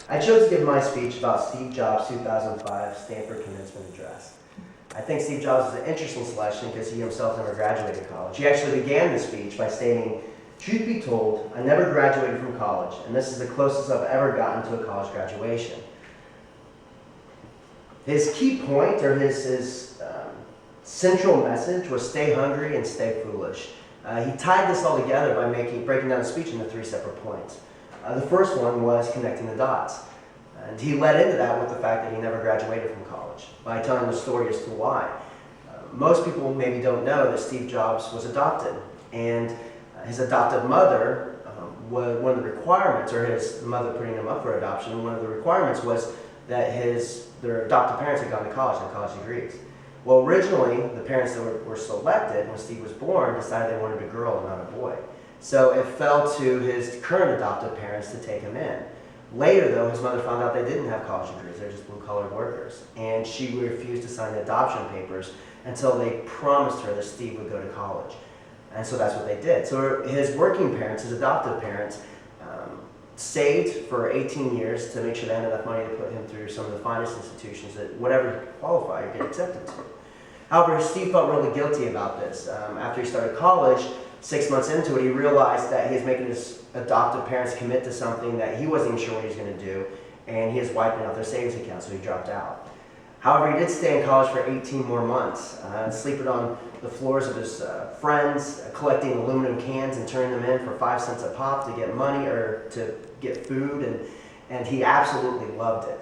I chose to give my speech about Steve Jobs' 2005 Stanford Commencement Address. I think Steve Jobs is an interesting selection because he himself never graduated college. He actually began the speech by stating, "Truth be told, I never graduated from college, and this is the closest I've ever gotten to a college graduation." His key point, or his central message, was stay hungry and stay foolish. He tied this all together by breaking down the speech into three separate points. The first one was connecting the dots. And he led into that with the fact that he never graduated from college, by telling the story as to why. Most people maybe don't know that Steve Jobs was adopted, and his adoptive mother, one of the requirements, or his mother putting him up for adoption, one of the requirements was that their adoptive parents had gone to college and college degrees. Well, originally, the parents that were selected when Steve was born decided they wanted a girl and not a boy. So it fell to his current adoptive parents to take him in. Later, though, his mother found out they didn't have college degrees, they were just blue-collar workers. And she refused to sign the adoption papers until they promised her that Steve would go to college. And so that's what they did. So his working parents, his adoptive parents, saved for 18 years to make sure they had enough money to put him through some of the finest institutions that whatever he qualified, he'd get accepted to. However, Steve felt really guilty about this. After he started college, 6 months into it, he realized that he was making his adoptive parents commit to something that he wasn't even sure what he was going to do, and he was wiping out their savings account, so he dropped out. However, he did stay in college for 18 more months, sleeping on the floors of his friends, collecting aluminum cans and turning them in for 5 cents a pop to get money or to get food, and he absolutely loved it.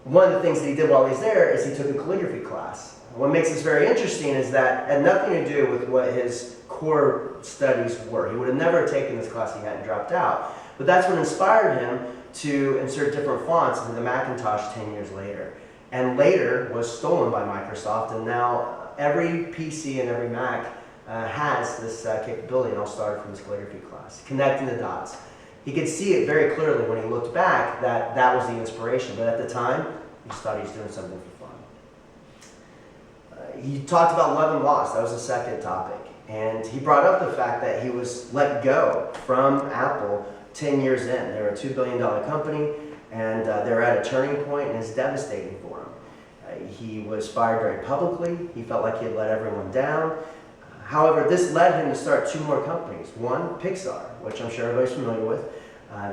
One of the things that he did while he was there is he took a calligraphy class. What makes this very interesting is that it had nothing to do with what his core studies were. He would have never taken this class if he hadn't dropped out. But that's what inspired him to insert different fonts into the Macintosh 10 years later. And later was stolen by Microsoft, and now every PC and every Mac has this capability, and all started from his calligraphy class, connecting the dots. He could see it very clearly when he looked back that that was the inspiration, but at the time, he just thought he was doing something for fun. He talked about love and loss. That was the second topic. And he brought up the fact that he was let go from Apple 10 years in. They were a $2 billion company, and they were at a turning point, and it's devastating for him. He was fired very publicly. He felt like he had let everyone down. However, this led him to start two more companies. One, Pixar, which I'm sure everybody's familiar with.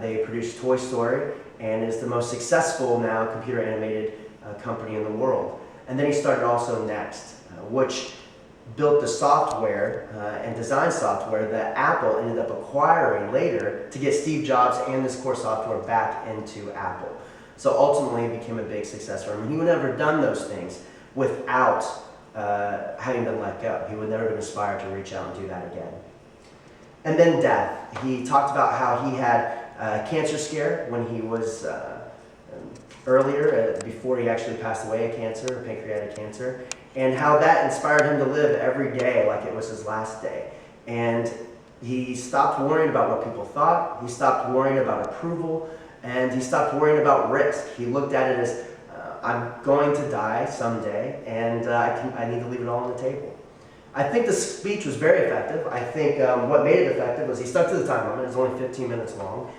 They produced Toy Story, and is the most successful now computer animated company in the world. And then he started also Next, which built the software and design software that Apple ended up acquiring later to get Steve Jobs and this core software back into Apple. So ultimately it became a big success for him. He would never have done those things without having been let go. He would never have been inspired to reach out and do that again. And then death. He talked about how he had a cancer scare when he was earlier, before he actually passed away of cancer, pancreatic cancer, and how that inspired him to live every day like it was his last day. And he stopped worrying about what people thought, he stopped worrying about approval, and he stopped worrying about risk. He looked at it as, I'm going to die someday, and I need to leave it all on the table. I think the speech was very effective. I think what made it effective was he stuck to the time limit. It was only 15 minutes long.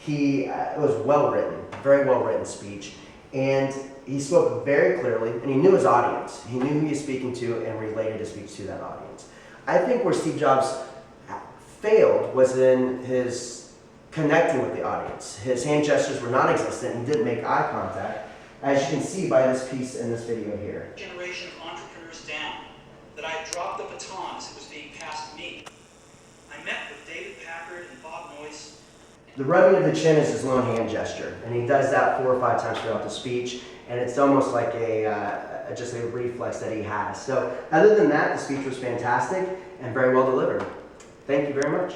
It was well written, very well written speech, and he spoke very clearly, and he knew his audience. He knew who he was speaking to and related his speech to that audience. I think where Steve Jobs failed was in his connecting with the audience. His hand gestures were non-existent. He didn't make eye contact, as you can see by this piece in this video here. Generation of entrepreneurs down, that I had dropped the baton as it was being passed to me. I met with David Packard and Bob Noyce. The rubbing of the chin is his lone hand gesture, and he does that 4 or 5 times throughout the speech, and it's almost like just a reflex that he has. So other than that, the speech was fantastic and very well delivered. Thank you very much.